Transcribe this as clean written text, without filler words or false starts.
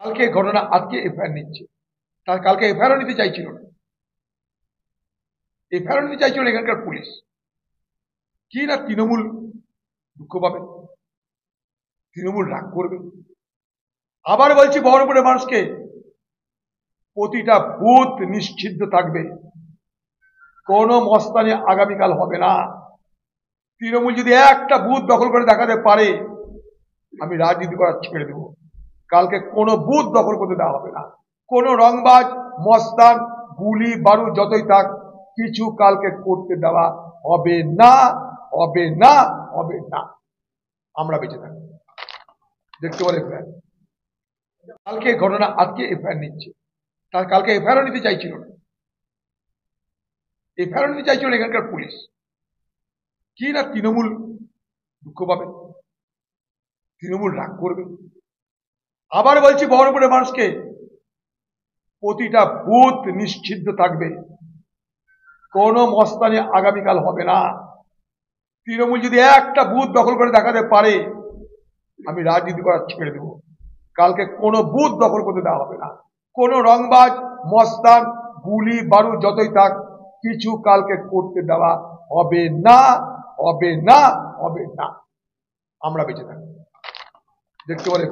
কালকে ঘটনা আজকে এফআইআর নিচ্ছে, তার কালকে এফআইআর নিতে চাইছিল না। এফআইআর নিতে চাইছিল না এখানকার পুলিশ। কি না তৃণমূল দুঃখ পাবে, তৃণমূল রাগ করবে। আবার বলছি বহরমপুরের মানুষকে, প্রতিটা বুথ নিশ্চিদ্ধ থাকবে, কোনো মস্তানি আগামীকাল হবে না। তৃণমূল যদি একটা বুথ দখল করে দেখাতে পারে, আমি রাজনীতি করা ছেড়ে দেবো। কালকে কোনো বুথ দখল করতে দেওয়া হবে না। কোনো রংবাজ মস্তান গুলি বারুদ যতই থাক, কিছু কালকে করতে দেওয়া হবে না, হবে না, হবে না। আমরা বেঁচে থাকবো, দেখতে পারে এফআইআর। কালকে ঘটনা আজকে এফআইআর নিচ্ছে, তার কালকে এফআইআর নিতে চাইছিল না। এফআইআর নিতে চাইছিল না এখানকার পুলিশ। কি না তৃণমূল দুঃখ পাবে, তৃণমূল রাগ করবে। আবার বলছি বহরমপুরের মানুষকে, প্রতিটা বুথ নিশ্চিদ্ধ থাকবে, কোনো মস্তানি আগামীকাল হবে না। তৃণমূল যদি একটা বুথ দখল করে দেখাতে পারে, আমি রাজনীতি করা ছেড়ে দেবো। কালকে কোনো বুথ দখল করতে দেওয়া হবে না। কোনো রংবাজ মস্তান গুলি বারুদ যতই থাক, কিছু কালকে করতে দেওয়া হবে না, হবে না, হবে না। আমরা বেঁচে থাকবো, দেখতে পারে।